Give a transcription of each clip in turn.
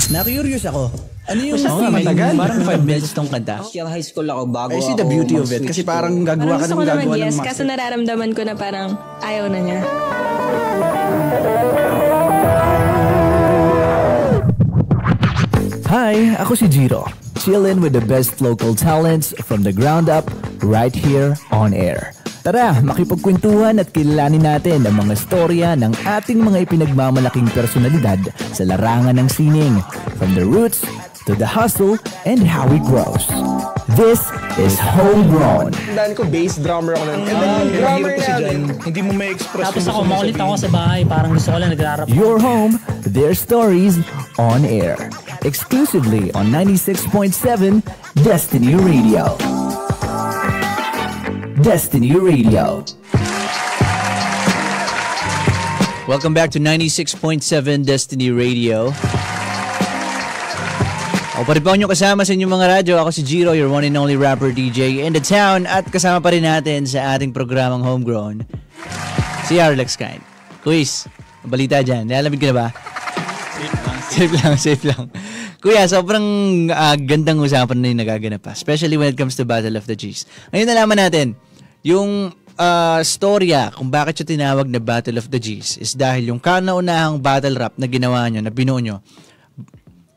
Na-curious ako. Ano yung matagal? Parang 5 minutes tong kanta. Last year high school ako bago I see the beauty of it. Kasi parang gagawa ka ng gagawa ng yes, master. kaso nararamdaman ko na parang ayaw na niya. Hi, ako si Jiro. Chillin' with the best local talents from the ground up right here on air. Tara, makipagkwentuhan at kilalanin natin ang mga storya ng ating mga ipinagmamalaking personalidad sa larangan ng sining. From the roots to the hustle and how it grows. This is Homegrown. Tandaan ko, bass drummer ako nun. And then, drummer yan. Hindi mo may express. Tapos ako makulit ako sa bahay, parang gusto ko lang nagrarap. Your home, their stories on air. Exclusively on 96.7 Destiny Radio. Destiny Radio. Welcome back to 96.7 Destiny Radio. O paripaw nyo kasama sa inyong mga radyo. Ako si Jiro, your one and only rapper DJ in the town. At kasama pa rin natin sa ating programang Homegrown, si Arlex Kind. Quiz, balita dyan. Nalamig ka na ba? Safe lang. Kuya, sobrang gandang usapan na yung nagaganap pa. Especially when it comes to Battle of the G's. Ngayon nalaman natin, yung storya kung bakit siya tinawag na Battle of the G's is dahil yung kauna-unahang battle rap na ginawa nyo, na binuo nyo,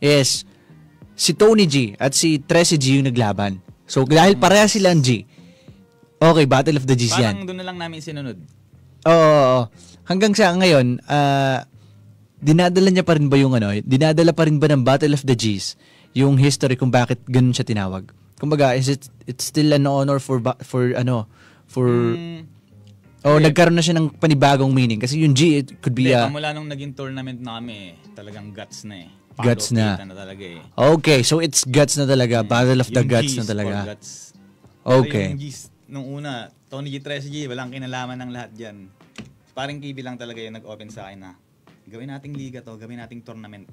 is si Tony G at si Tracy G yung naglaban. So, dahil pareha silang G, okay, Battle of the G's yan. Parang doon na lang namin sinunod. Oo. Hanggang sa ngayon, dinadala niya pa rin ba yung dinadala pa rin ba ng Battle of the G's yung history kung bakit ganun siya tinawag? Kumbaga, it's still an honor nagkaroon na siya ng panibagong meaning kasi yung G, it could be mula nung naging tournament na kami, talagang guts na eh. Guts na. Talaga eh. Okay, so it's guts na talaga. Battle of the Guts na talaga. Guts. Okay. Yung G's, nung una, Tony G, Tracy G, walang kinalaman ng lahat dyan. Parang KB lang talaga yung nag-open sa akin na gawin nating liga to, gawin nating tournament.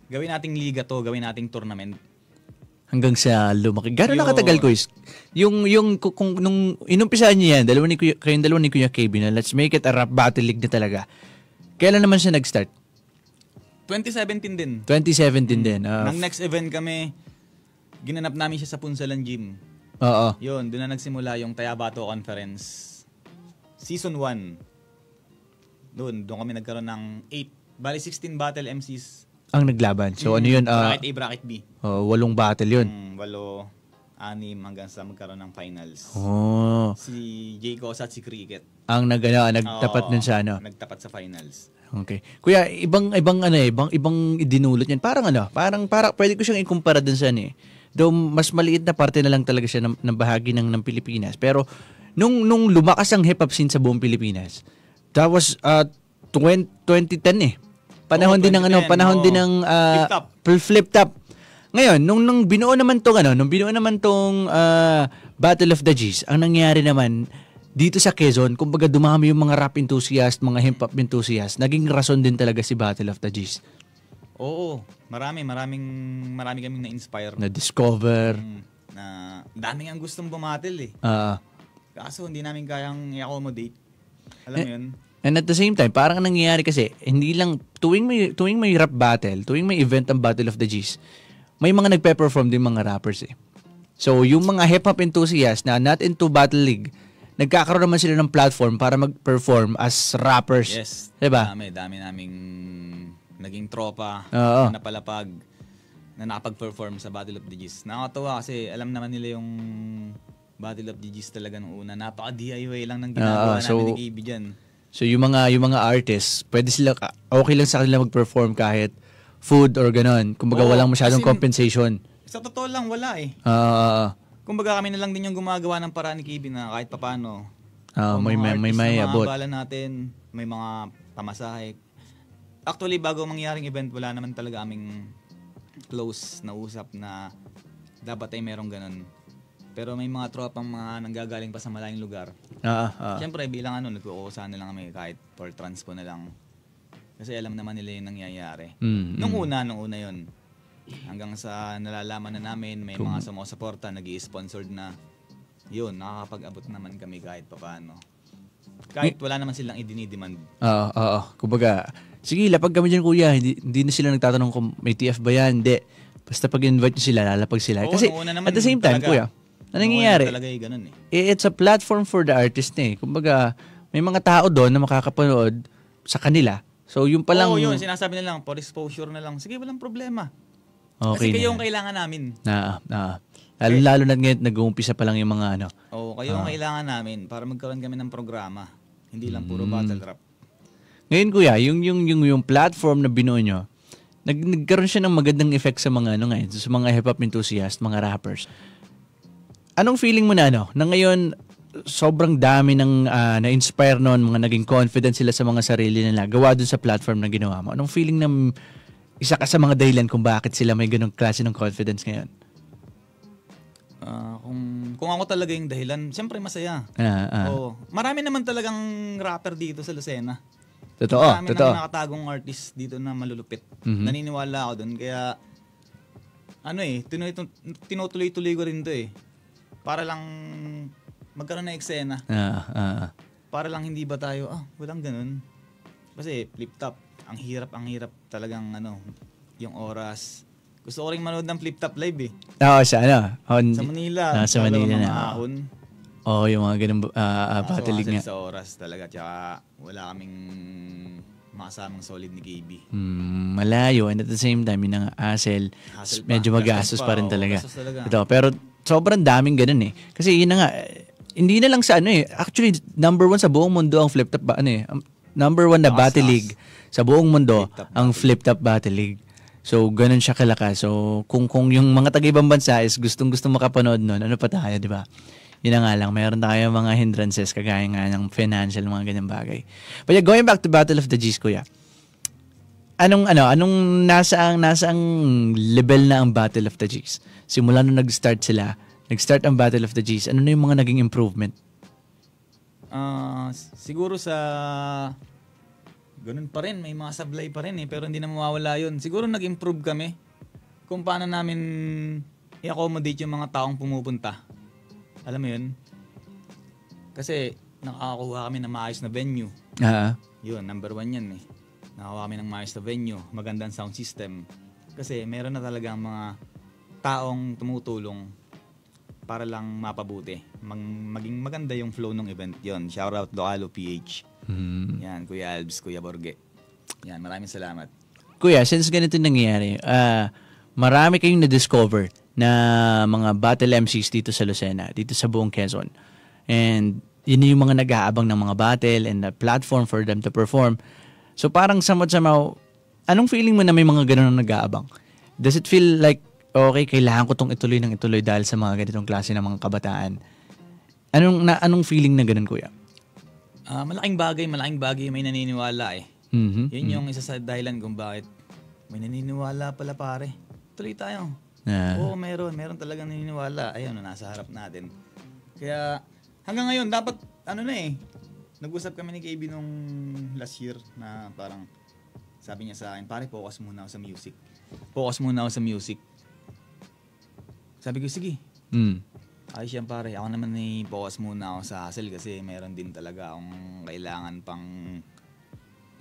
Gawin nating liga to, gawin nating tournament. Hanggang sa lumaki. Gano'n nakatagal ko is? Nung inumpisahan niyo yan, kayong dalawa ni Kuya KB na let's make it a rap battle league na talaga. Kailan naman siya nag-start? 2017 din. 2017 din. Nang next event kami, ginanap namin siya sa Punsalan Gym. Oo. Yun, doon na nagsimula yung Tayabato Conference. Season 1. Doon kami nagkaroon ng 16 battle MCs. Ang naglaban. So ano yun? Bracket A, Bracket B. 8 battle yun. 8, 6 hanggang sa magkaroon ng finals. Oh. Si Jay Cosa at si Cricket. Ang nagtapat nun sa Nagtapat sa finals. Okay. Kuya, ibang idinulot niyan. Parang pwede ko siyang ikumpara dun sa Though mas maliit na parte na lang talaga siya ng bahagi ng Pilipinas. Pero nung lumakas ang hip-hop scene sa buong Pilipinas, that was 2010 eh. Panahon din ng flip top. Ngayon, nung binuo naman tong Battle of the G's, ang nangyari naman dito sa Quezon, kumbaga dumami yung mga rap enthusiast, mga hip-hop enthusiast, naging rason din talaga si Battle of the G's. Oo, marami kaming na-inspire. Na-discover. Na daming ang gustong bumatil eh. Kaso hindi namin kayang i-accommodate. Alam mo yun? And at the same time, parang nangyayari kasi, hindi lang, tuwing may rap battle, tuwing may event ang Battle of the G's, may mga nagpe-perform din mga rappers eh. So, yung mga hip-hop enthusiasts na not into Battle League, nagkakaroon naman sila ng platform para mag-perform as rappers. Yes. Diba? Dami naming naging tropa, na napalapag, na nakapag-perform sa Battle of the G's. Nakakatawa kasi alam naman nila yung Battle of the G's talaga nung una. Napaka-DIY lang ng ginagawa namin ni KB dyan. So yung mga artists, pwede sila, okay lang sa kanila mag-perform kahit food or ganon. Kumbaga walang masyadong compensation. Sa totoo lang, wala eh. Kumbaga kami na lang din yung gumagawa ng paraan ni KB na kahit papano. May abot. Mga bala natin, may mga pamasahe. Actually, bago mangyaring event, wala naman talaga aming close na usap na dapat ay merong ganon. Pero may mga tropang mga nanggagaling pa sa malayong lugar. Siyempre, bilang nagkukusahan na lang kami kahit for transpo na lang. Kasi alam naman nila yung nangyayari. Nung una yun. Hanggang sa nalalaman na namin, may mga sumusuporta, nag-i-sponsored na. Yun, nakakapag-abot naman kami kahit paano. Kahit wala naman silang idinidemand. Kumbaga, sige, lapag kami dyan kuya. Hindi na sila nagtatanong kung may TF ba yan. Hindi. Basta pag invite nyo sila, lalapag sila. Oo, Kasi nung una naman at the same time, talaga. kuya, ano nangyayari? Talaga ganun It's a platform for the artist na eh. Kumbaga, may mga tao doon na makakapanood sa kanila. So, yung palang... Oo, yun. Sinasabi na lang, for exposure na lang. Sige, walang problema. Okay Kasi kayo na. ang kailangan namin. Lalo na ngayon, nag-uumpisa pa lang yung mga ano. Oo, kayo ang kailangan namin para magkaroon kami ng programa. Hindi lang puro battle rap. Ngayon kuya, yung platform na binuo nyo, nagkaroon siya ng magandang effect sa mga ano ngayon, sa mga hip-hop enthusiast, mga rappers. Anong feeling mo na na ngayon sobrang dami ng na-inspire noon, mga naging confident sila sa mga sarili nila, gawa dun sa platform na ginawa mo? Anong feeling na isa ka sa mga dahilan kung bakit sila may ganong klase ng confidence ngayon? Kung ako talaga yung dahilan, siyempre masaya. Oo. Marami naman talagang rapper dito sa Lucena. Totoo. Marami nang nakatagong artist dito na malulupit. Naniniwala ako dun. Kaya, tinutuloy-tuloy ko rin to eh. Para lang magkaroon ng eksena. Para lang hindi ba tayo, walang ganun. Kasi flip-top, ang hirap talagang yung oras. Gusto ko rin manood ng flip-top live eh. Sa sa Manila. Sa Manila na. Ahon. Yung mga ganun battle league nga. Sa oras talaga. Tsaka wala kaming makasamang solid ni KB. Malayo. And at the same time, yung hassle medyo magastos pa rin talaga. Talaga. Pero sobrang daming ganun eh. Kasi yun na nga, hindi na lang sa actually, number 1 sa buong mundo ang flip-top number 1 na battle league sa buong mundo ang flip-top battle league. So, ganun siya kalakas. So, kung yung mga taga-ibang bansa is gustong-gusto makapanood nun, ano pa tayo, di ba? Yun na nga lang, mayroon tayo mga hindrances, kagaya nga ng financial, mga ganyang bagay. But yeah, going back to Battle of the G's, kuya, anong nasaang level na ang Battle of the G's? Simula nung nag-start ang Battle of the G's, ano na yung mga naging improvement? Siguro sa... Ganun pa rin, may mga sablay pa rin eh, pero hindi na mawawala yun. Siguro nag-improve kami kung paano namin i-accommodate yung mga taong pumupunta. Alam mo yun? Kasi nakakakuha kami ng maayos na venue. Yun, number 1 yan eh. Nakakuha kami ng maayos na venue, magandang sound system. Kasi meron na talagang mga taong tumutulong para lang mapabuti. Maging maganda yung flow ng event yon. Shout out Localo PH. Yan, Kuya Albs, Kuya Borge. Yan, maraming salamat. Kuya, since ganito nangyayari, marami kayong na-discover na mga battle MCs dito sa Lucena, dito sa buong Quezon. And yun yung mga nag-aabang ng mga battle and a platform for them to perform. So parang samot-samaw, anong feeling mo na may mga ganun na nag-aabang? Does it feel like, okay, kailangan ko itong ituloy dahil sa mga ganitong klase ng mga kabataan? Anong feeling na ganun, kuya? Malaking bagay may naniniwala eh. Yun yung isa sa dahilan kung bakit may naniniwala pala pare. Tuloy tayo. Oo, meron talagang naniniwala. Ayun, nasa harap natin. Kaya hanggang ngayon dapat nag-usap kami ni KB nung last year na parang sabi niya sa akin, pare, focus muna ako sa music. Sabi ko, sige. Ayos yan pare. Ako naman focus muna ako sa hustle kasi meron din talaga akong kailangan pang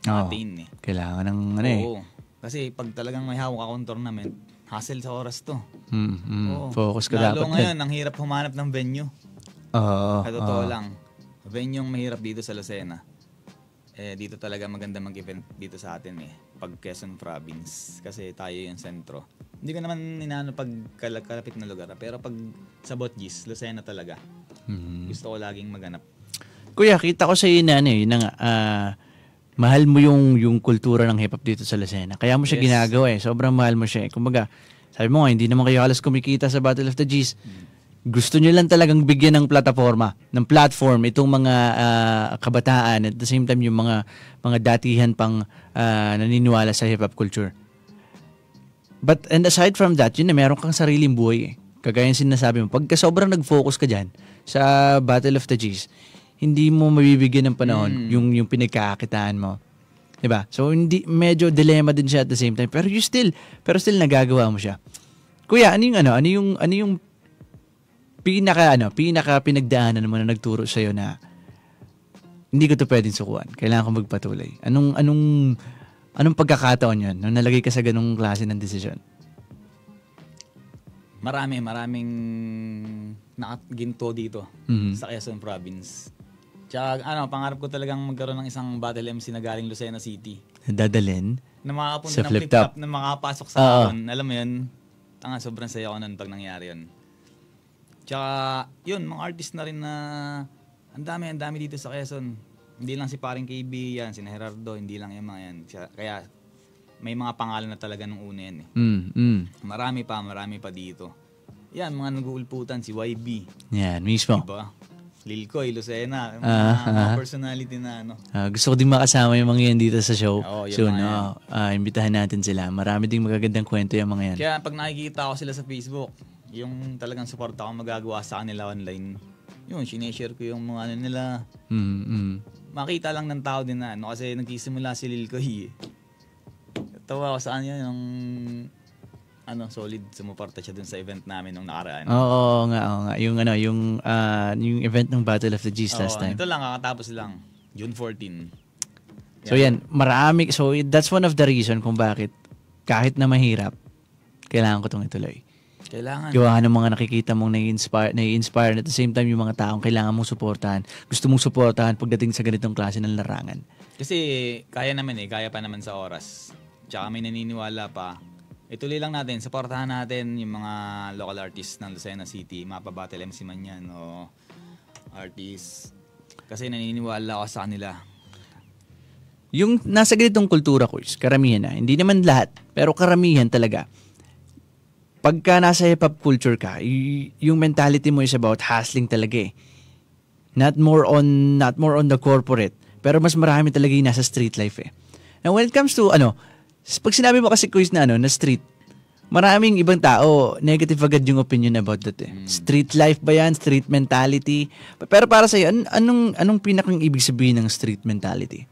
attain eh. Kailangan ng Oo. Kasi pag talagang may hawak akong tournament, hustle sa oras to. Focus ka lalo dapat. Lalo ngayon, ang hirap humanap ng venue. Totoo lang. Venue yung mahirap dito sa Lucena. Dito talaga maganda mag-event dito sa atin eh. Pag Quezon Province. Kasi tayo yung sentro. Hindi ko naman inaano pag kalapit na lugar. Pero pag sa Botgis, Lucena talaga. Gusto ko laging maganap. Kuya, kita ko sa iyo na mahal mo yung kultura ng hip-hop dito sa Lucena. Kaya mo siya ginagawa eh. Sobrang mahal mo siya eh. Kumbaga, sabi mo nga, hindi naman kayo halos kumikita sa Battle of the G's. Gusto nyo lang talagang bigyan ng platform itong mga kabataan at the same time yung mga datihan pang naniniwala sa hip-hop culture. And aside from that, yun na meron kang sariling buhay eh. Kagaya yung sinasabi mo, pagka sobrang nag-focus ka dyan sa Battle of the G's, hindi mo mabibigyan ng panahon yung pinagkakakitaan mo. Diba? So, medyo dilemma din siya at the same time. Pero still nagagawa mo siya. Kuya, ano yung pinaka pinagdaanan mo na nagturo sa'yo na hindi ko to pwedeng sukuan. Kailangan ko magpatuloy. Anong pagkakataon yun nung nalagay ka sa ganung klase ng desisyon? Maraming nakaginto dito sa Quezon Province. Tsaka pangarap ko talagang magkaroon ng isang battle MC na galing Lucena City. Dadalhin? Na makapunta Sa ng flip flip-top top. na makapasok sa akin. Alam mo yun, sobrang saya ko nun pag nangyari yun. Tsaka, yun, mga artist na rin na ang dami dito sa Quezon. Hindi lang si paring KB yan, si Gerardo, hindi lang yung mga yan. Kaya, may mga pangalan na talaga nung una yan Marami pa dito. Yan, mga nag-uulputan, si YB. Yan, mismo. Diba? Lil Koy, Lucena, mga personality na Gusto ko din makasama yung mga yan dito sa show. Oo, yung soon. mga Imbitahan natin sila. Marami ding magagandang kwento yung mga yan. Kaya pag nakikita ko sila sa Facebook, yung talagang support ako magagawa sa kanila online, yun, sineshare ko yung mga nila. Makita lang ng tao din na, kasi nagsisimula si Lil Koy. Tawa ko saan yun, yung solid sumuporta siya dun sa event namin nung nakaraan. Oo nga. Yung event ng Battle of the G's last time. Ito lang, kakatapos lang. June 14. So yan, marami. So that's one of the reason kung bakit kahit na mahirap, kailangan ko itong ituloy. Kailangan. Gawa ng mga nakikita mong nai-inspire at the same time yung mga taong kailangan mong suportahan. Gusto mong suportahan pagdating sa ganitong klase ng larangan. Kasi kaya pa naman sa oras. Tsaka may naniniwala pa. Ituloy lang natin, supportahan natin yung mga local artists ng Lucena City, mapa-battle MC man yan o artists. Kasi naniniwala ako sa kanila. Yung nasa ganitong kultura, Kuis, karamihan na. Hindi naman lahat, pero karamihan talaga. Pagka nasa hip-hop culture ka, yung mentality mo is about hustling talaga eh. Not more on the corporate, pero mas marami talaga yung nasa street life eh. Now when it comes to pag sinabi mo kasi Kuis na na street, maraming ibang tao, negative agad yung opinion about that eh. Street life ba yan? Street mentality? Pero para sa'yo, anong pinakang ibig sabihin ng street mentality?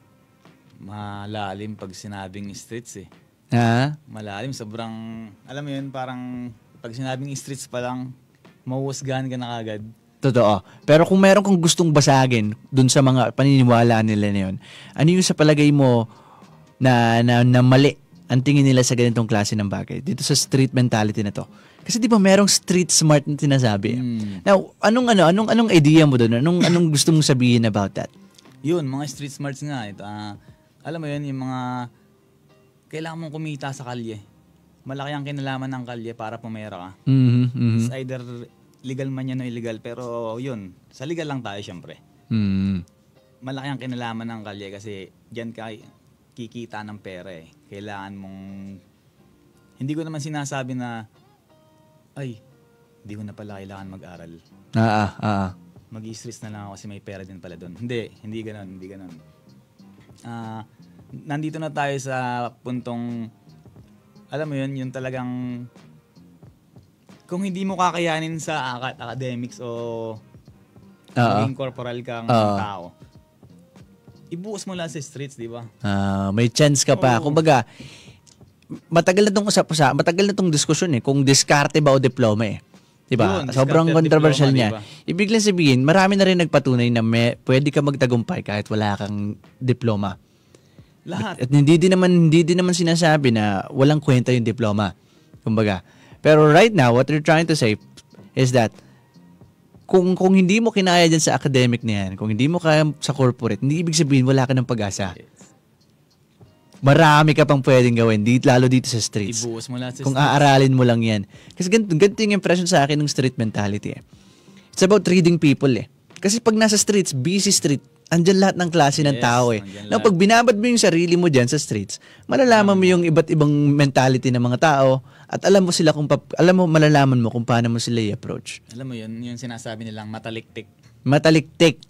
Malalim pag sinabing streets eh. Ha? Malalim, sobrang, alam mo yun, parang pag sinabing streets pa lang, mahuhusgahan ka na kagad. Totoo. Pero kung meron kang gustong basagin dun sa mga paniniwala nila na yun, ano yung sa palagay mo na mali ang tingin nila sa ganitong klase ng bagay dito sa street mentality na to? Kasi di ba merong street smart na sinasabi? Now, anong idea mo doon? Anong gusto mong sabihin about that? Yun, mga street smarts nga. Alam mo yun, yung mga kailangan mong kumita sa kalye. Malaki ang kinalaman ng kalye para pumera ka. It's either legal man yan o illegal, pero yun, sa legal lang tayo syempre. Malaki ang kinalaman ng kalye kasi dyan ka kikita ng pera eh. Kailangan mong, hindi ko naman sinasabi na, hindi ko na pala kailangan mag-aral. Mag-i-stress na lang ako kasi may pera din pala doon. Hindi ganon. Nandito na tayo sa puntong, alam mo yun, yung talagang, kung hindi mo kakayanin sa academics o maging corporal kang tao, ibuhos mo lang sa streets, di ba? May chance ka pa. Kumbaga, matagal na tong diskusyon eh, kung diskarte ba o diploma eh. Diba? Sobrang controversial niya. Diba? Ibig lang sabihin, marami na rin nagpatunay na pwede ka magtagumpay kahit wala kang diploma. Lahat. At hindi din naman sinasabi na walang kwenta yung diploma. Kumbaga. Pero right now, what they're trying to say is that kung hindi mo kinaya dyan sa academic na yan, kung hindi mo kaya sa corporate, hindi ibig sabihin wala ka ng pag-asa. Marami ka pang pwedeng gawin, lalo dito sa streets. Ibuhos mo lang sa kung streets. aaralin mo lang yan. Kasi ganito yung impression sa akin ng street mentality eh. It's about reading people eh. Kasi pag nasa streets, busy street, andyan lahat ng klase ng tao eh. Na pag binabad mo yung sarili mo dyan sa streets, malalaman mo yung iba't ibang mentality ng mga tao at malalaman mo kung paano mo sila i-approach. Alam mo yun, yung sinasabi nilang mataliktik. Mataliktik.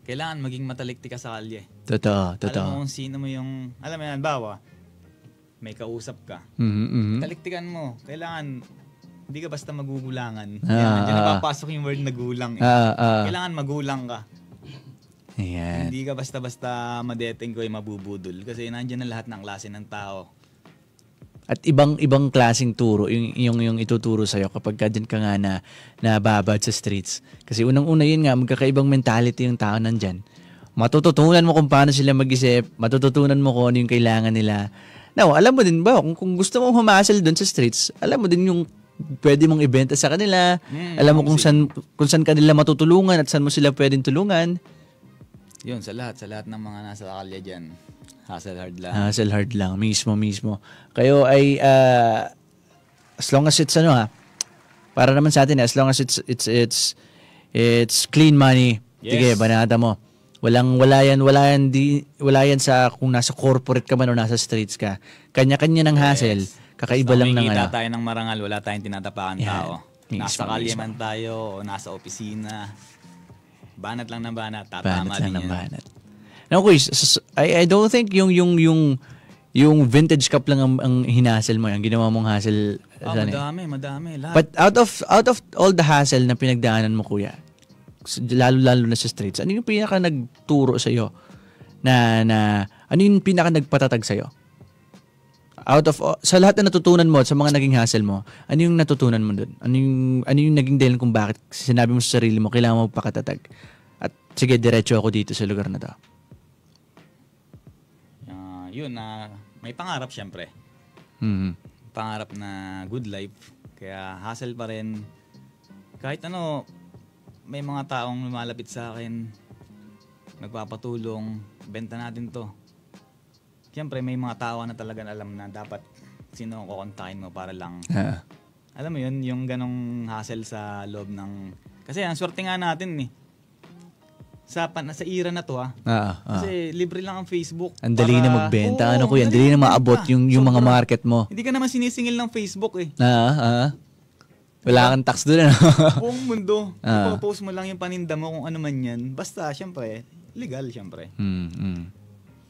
Kailangan maging mataliktik ka sa kalye. Totoo. Alam mo kung sino mo yung, alam mo yan, bawa, may kausap ka. Taliktikan mo. Kailangan, hindi ka basta magugulangan. Diyan napapasok yung word nagulang. Kailangan magulang ka. Ayan. Hindi ka basta-basta madeteng ko ay mabubudol. Kasi nandiyan na lahat ng klase ng tao. At ibang klaseng turo yung ituturo sa'yo kapag ka dyan ka nga nababad sa streets. Kasi unang-una yun nga, magkakaibang mentality yung tao nandyan. matututunan mo kung paano sila mag-isip, matututunan mo kung ano yung kailangan nila. Now, alam mo din ba, kung gusto mong humasel doon sa streets, alam mo din yung pwede mong ibenta sa kanila, alam mo kung saan kanila matutulungan at saan mo sila pwedeng tulungan. Yun, sa lahat ng mga nasa kalye dyan, hustle hard lang. Hustle hard lang, mismo. Kayo ay, as long as it's para naman sa atin, as long as it's clean money, Yes. sige, banata mo. Wala yan sa kung nasa corporate ka man o nasa streets ka. Kanya-kanya ng hustle. Kakaiba lang ng Kumikita tayo ng marangal, wala tayong tinatapakan Yan. tao. Nasa kalye Mismo. man tayo o nasa opisina. Banat lang ng banat, tatama Banat lang din ng yan. banat. Now, Kuis, I don't think yung vintage cup lang ang hinasel mo, yung ginawa mong hassle. Madami. Lahat. But out of all the hassle na pinagdaanan mo, kuya, lalo na sa streets, ano yung pinaka nagturo sa iyo na ano yung pinaka nagpatatag sa iyo? Sa lahat na natutunan mo at sa mga naging hassle mo, ano yung natutunan mo doon? Ano yung naging dahilan kung bakit sinabi mo sa sarili mo kailangan mo magpakatatag? At sige, diretso ako dito sa lugar na to. Yun na may pangarap syempre. Mhm. Pangarap na good life. Kaya hassle pa rin. Kahit ano, may mga taong lumalapit sa akin, nagpapatulong, benta natin to. Siyempre, may mga tao na talagang alam na dapat sino ang kukontakin mo para lang. Alam mo yun, yung ganong hassle sa loob ng... Kasi ang swerte nga natin eh. Sa era na to Kasi libre lang ang Facebook. Ang dali na magbenta. Kuya? Ang dali na maabot yung mga market mo. Hindi ka naman sinisingil ng Facebook eh. Wala kang tax doon. Buong mundo. Ipopost mo lang yung paninda mo kung ano man yan. Basta, syempre, legal syempre.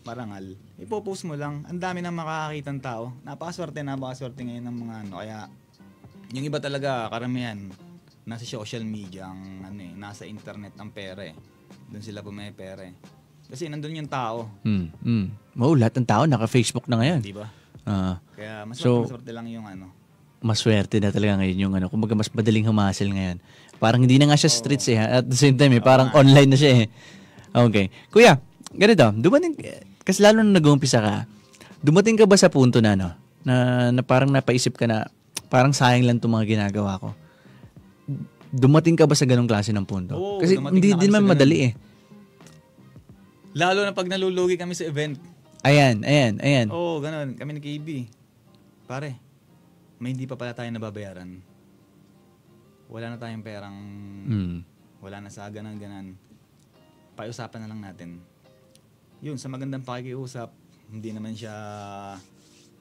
Marangal. Ipopost mo lang. Ang dami nang makakakitang tao. Napakaswerte ngayon ng mga ano. Kaya, yung iba talaga, karamihan, nasa social media, nasa internet ang pera eh. Doon sila pumepera eh. Kasi nandun yung tao. Lahat ng tao naka-Facebook na ngayon. Di ba? Kaya maswerte lang yung Maswerte na talaga ngayon yung kumbaga mas madaling humasel ngayon. Parang hindi na nga siya streets at the same time parang online na siya Okay. Kuya, ganito, kasi lalo na nag-uumpisa ka, dumating ka ba sa punto na na parang napaisip ka na parang sayang lang itong mga ginagawa ko? Dumating ka ba sa ganong klase ng punto? Kasi hindi din man madali Lalo na pag nalulugi kami sa event. Ayan. Oo, ganun. Kami ni KB. Pare, may hindi pa pala tayo nababayaran. Wala na tayong perang... Wala na sa ganan. Paiusapan na lang natin. Yun, sa magandang pakikiusap, hindi naman siya...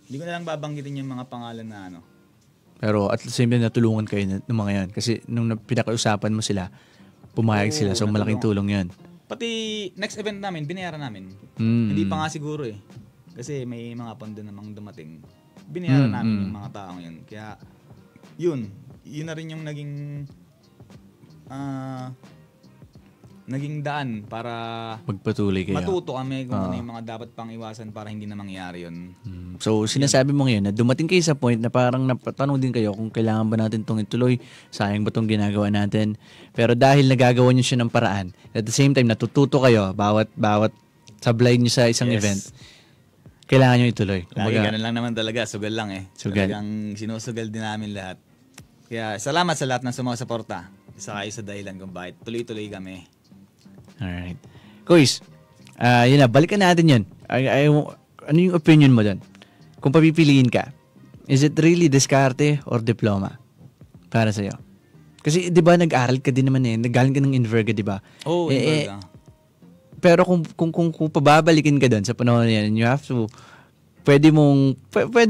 Hindi ko na lang babanggitin yung mga pangalan na Pero at the same time, natulungan kayo ng mga yan. Kasi nung pinakausapan mo sila, pumayag sila. So malaking tulong yan. Pati next event namin, binayaran namin. Hindi pa nga siguro eh. Kasi may mga pondo namang dumating. Binayaran namin yung mga taong yun. Kaya, yun na rin yung naging daan para magpatuloy kayo. Matuto kami kung ano yung mga dapat pang iwasan para hindi na mangyari yun. So, sinasabi mo ngayon na dumating kayo sa point na parang napatanong din kayo kung kailangan ba natin itong ituloy, sayang ba itong ginagawa natin. Pero dahil nagagawa nyo siya ng paraan, at the same time, natututo kayo bawat sablay nyo sa isang event, kailangan nyo ituloy. Lagi ganun lang naman talaga, sugal lang eh. Sugal. Talagang sinusugal din namin lahat. Kaya salamat sa lahat ng sumusuporta. Isa kayo sa dahilan kung bakit tuloy-tuloy kami. Alright. Kuis, yun na, balikan natin yun. Ano yung opinion mo doon? Kung papipiliin ka, is it really diskarte or diploma para sa'yo? Kasi di ba nag-aral ka din naman nagaling ka ng Inverga, di ba? Oo, Inverga. Pero kung pababalikin ka doon sa panahon na yan, you have to, pwede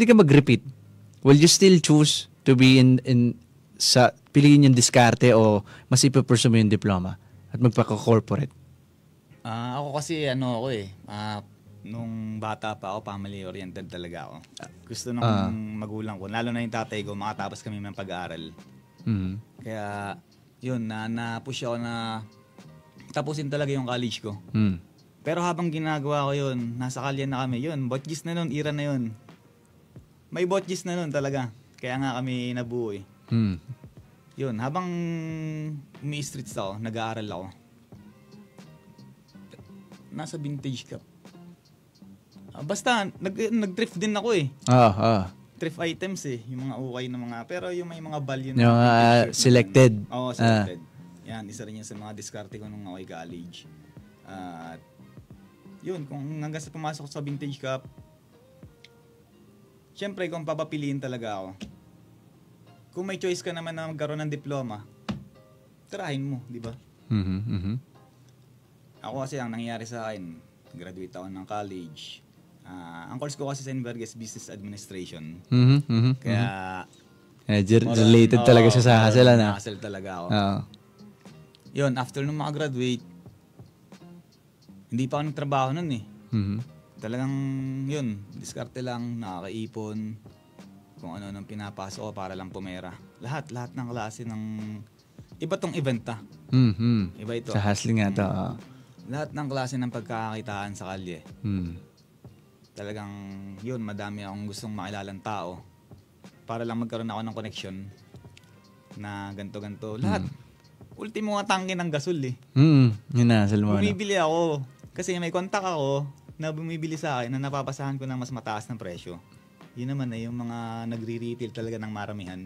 ka mag-repeat. Will you still choose to be piliin yung diskarte o mas ipapursue mo yung diploma at magpaka-corporate? Ako kasi nung bata pa ako, family-oriented talaga ako. Gusto nung magulang ko, lalo na yung tatay ko, makatapos kami ng pag-aaral. Kaya, yun, na-push ako na tapusin talaga yung college ko. Pero habang ginagawa ko yun, nasa kalye na kami, yun, botgis na nun, era na yun. May botgis na nun talaga. Kaya nga kami nabuo eh. Yun, habang umi-streets ako, nag-aaral ako. nasa vintage cup. Basta, nag-thrift din ako eh. Thrift items eh. Yung mga okay na mga, pero yung may mga value na. Yung selected. Oo, selected. Yan, isa rin yan sa mga diskarte ko nung ako'y college. At, yun, kung hanggang sa pumasok sa vintage cup, syempre, kung papapiliin talaga ako, kung may choice ka naman na magkaroon ng diploma, tirahin mo, di ba? Ako kasi, ang nangyari sa akin, graduate ako ng college. Ang course ko kasi sa Enverges Business Administration. Kaya, related talaga siya sa hustle, na? Hustle talaga ako. Yun, after nung makagraduate, hindi pa ako nagtrabaho nun eh. Talagang, yun, diskarte lang, nakakaipon, kung ano nang pinapasok ko para lang pumera. Lahat ng klase ng, iba tong event Iba ito. Sa hustling nga to. Lahat ng klase ng pagkakakitaan sa kalye. Talagang, yun, madami akong gustong makilalang tao para lang magkaroon ako ng connection na ganto-ganto. Lahat. Ultimo nga tangke ng gasol eh. Yun na, Salmona. Bumibili ako. Kasi may contact ako na bumibili sa akin na napapasahan ko ng mas mataas ng presyo. Yun naman yung mga nagre-retail talaga ng maramihan.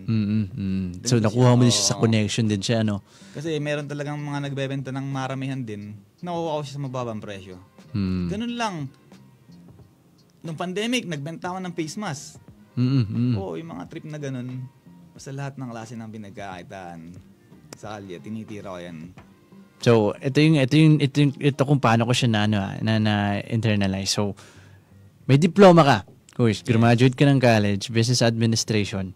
So, nakuha mo din siya sa connection din siya, no? Kasi meron talagang mga nagbebenta ng maramihan din. Nakuha ko siya sa mababang presyo. Ganun lang. Nung pandemic, nagbenta ako ng face mask. Oo, yung mga trip na ganun. Basta lahat ng klase ng pinagkakaitaan sa kalye, tinitira ko yan. So, ito kung paano ko siya na internalize. So, may diploma ka. Course, graduate ka ng college, business administration.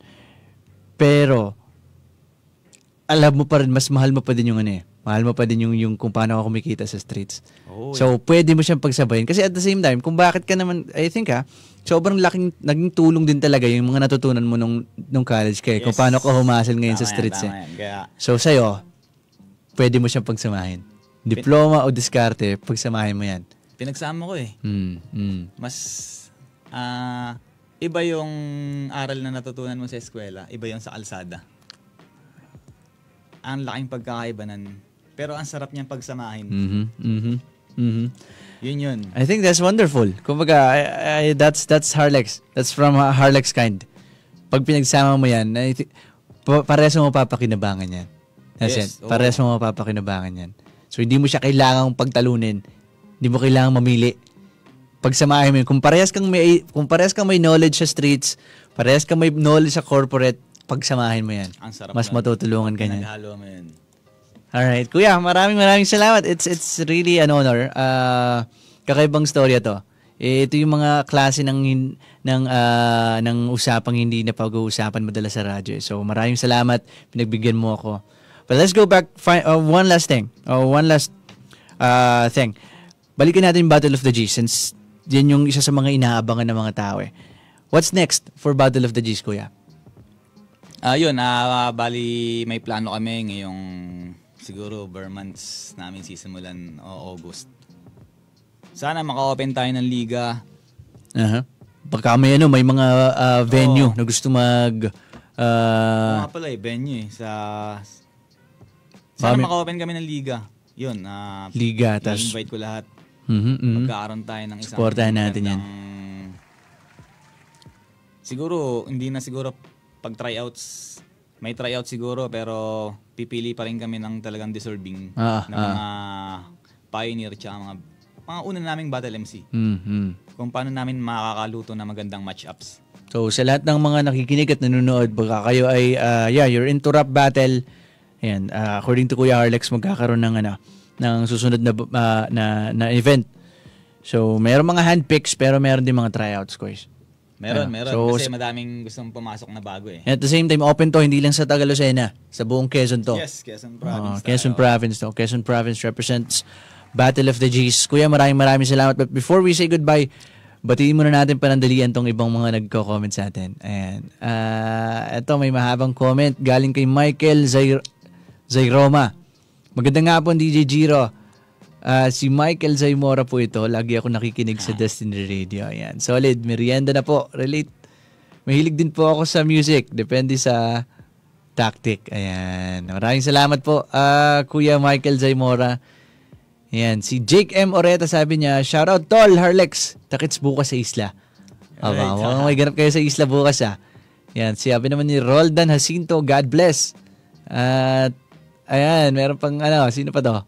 Pero, alam mo pa rin, mas mahal mo pa din yung mahal mo pa din yung kung paano ka kumikita sa streets. So, pwede mo siyang pagsabayin. Kasi at the same time, kung bakit ka naman, I think sobrang naging tulong din talaga yung mga natutunan mo nung college ka kung paano ka humasel ngayon sa streets. So, sa'yo, pwede mo siyang pagsamahin. Diploma o diskarte, pagsamahin mo yan. Pinagsama ko eh. Mas, iba yung aral na natutunan mo sa eskwela, iba yung sa kalsada. Ang laking pagkakaibanan. Pero ang sarap niyang pagsamahin. Yun. I think that's wonderful. Kumbaga, that's Harlex. That's from Harlex kind. Pag pinagsama mo yan, parehas mo mapapakinabangan yan. That's it. Parehas mo mapapakinabangan yan. So, hindi mo siya kailangang pagtalunin. Hindi mo kailangang mamili. Pagsamahin mo yun. Kung parehas kang may knowledge sa streets, parehas kang may knowledge sa corporate, pagsamahin mo yan. Ang sarap mas matutulungan ka niyan. Pinaghalo mo yan. Alright. Kuya, maraming salamat. It's really an honor. Kakaibang storya to. Ito yung mga klase ng usapang hindi na pag-uusapan madalas sa radyo. So, maraming salamat. Pinagbigyan mo ako. But let's go back. One last thing. One last thing. Balikan natin yung Battle of the G's since yan yung isa sa mga inaabangan ng mga tao eh. What's next for Battle of the G's, Kuya? Bali may plano kami ngayong siguro bare months namin sisimulan August. Sana maka-open tayo ng liga. Pagka may mga venue na gusto mag mga pala venue sana maka-open kami ng liga. Yun, liga, i-invite ko lahat. Magkakaroon tayo ng isang supportahan natin yan. Siguro, hindi na siguro pag tryouts, may tryout siguro pero pipili pa rin kami ng talagang deserving na mga pioneer tsaka mga una naming battle MC. Kung paano namin makakaluto na magandang matchups. So sa lahat ng mga nakikinig at nanonood, baka kayo ay you're into rap battle. Ayan, according to Kuya Harlex, magkakaroon ng susunod na event. So mayroong mga handpicks pero mayroon din mga tryouts, guys. Meron. So, kasi madaming gustong pumasok na bago eh. At the same time, open to, hindi lang sa Tagalucena. Sa buong Quezon to. Yes, Quezon Province. Quezon Province to. Quezon Province represents Battle of the G's. Kuya, maraming salamat. But before we say goodbye, batiin muna natin panandalian tong ibang mga nagko-comment sa atin. Ayan. Ito, may mahabang comment. Galing kay Michael Zayroma. Magandang hapon, DJ Giro. Si Michael Zaymora po ito. Lagi ako nakikinig sa Destiny Radio. Ayan. Solid. Merienda na po. Relate. Mahilig din po ako sa music. Depende sa tactic. Ayan. Maraming salamat po, Kuya Michael Zaymora. Ayan, si Jake M. Oreta sabi niya, shoutout tol, Harlex, takits bukas sa isla. Aba, mukhang may ganap kayo sa isla bukas Ayan, sabi naman ni Roldan Jacinto, God bless. At, ayan, meron pang sino pa to?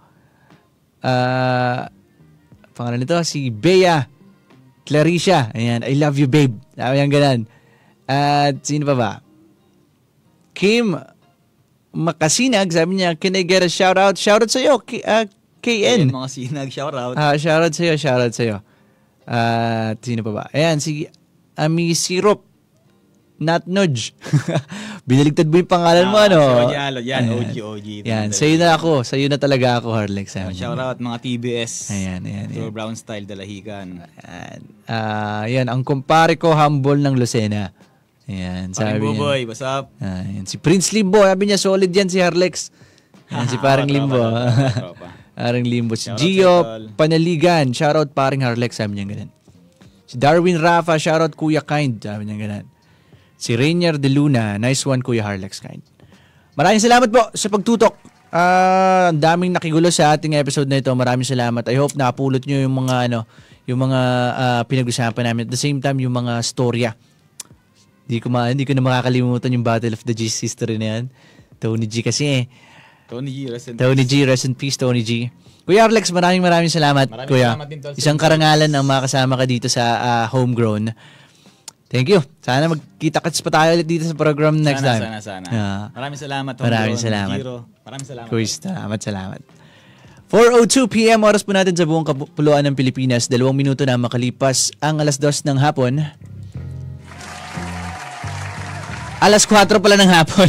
Pangalan nito, si Bea Claricia. Ayan, I love you babe. Sabi yan ganun. At sino pa ba? Kim Makasinag, sabi niya, can I get a shoutout? Shoutout sa'yo, KN. Mga sinag, shoutout. Shoutout sa'yo. Sino pa ba? Ayan, si Ami Sirop. Not Nudge. Binaligtad mo yung pangalan mo, ano? Si Onyalo, yan, OG. Yan, sa'yo na ako. Sa'yo na talaga ako, Harlex. Shoutout mga TBS. Ayan. Tour Brown Style, Dalahican. Yan, ang kumpare ko, humble ng Lucena. Ayan, sabi niya. Boy, what's up? Ayan, si Prince Limbo, sabi niya, solid yan si Harlex. Ayan, si parang Limbo. Parang Limbo. Si Gio Panaligan, shoutout paring Harlex, sabi niya ganun. Si Darwin Rafa, shoutout Kuya Kind, sabi niya ganun. Si Rainier De Luna, nice one Kuya Harlex Kind. Maraming salamat po sa pagtutok. Ang daming nakigulo sa ating episode na ito. Maraming salamat. I hope napulot nyo yung mga pinag-usapan namin. At the same time, yung mga storya. Hindi ko na makakalimutan yung Battle of the G's history na yan. Tony G kasi Tony G, rest in peace, Tony G. Kuya Harlex, maraming salamat. Maraming Kuya, salamat din, Tol. isang karangalan ang makasama ka dito sa Homegrown. Thank you. Sana magkita-kits pa tayo ulit dito sa program next time. Sana. Maraming salamat. Maraming salamat. Giro. Maraming salamat. Kuis, salamat. 4:02 p.m. oras po natin sa buong kapuluan ng Pilipinas. 2 minuto na makalipas ang alas 2 ng hapon. Alas 4 pala ng hapon.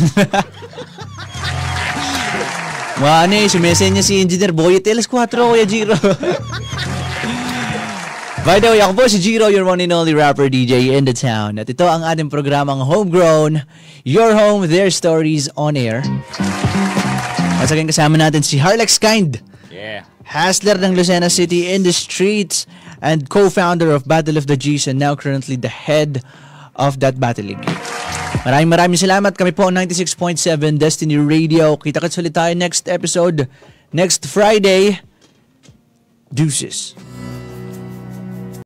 Sumesen niya si Engineer Boyet. Alas 4, Kuya Giro. By the way, ako po si Giro, your one and only rapper DJ in the town. At ito ang ating programang Homegrown, Your Home, Their Stories on Air. At sa akin kasama natin si Harlex Kind. Yeah. Hustler ng Lucena City in the streets and co-founder of Battle of the G's and now currently the head of that battle league. Maraming salamat. Kami po 96.7 Destiny Radio. Kita-kits ulit tayo next episode, next Friday. Deuces.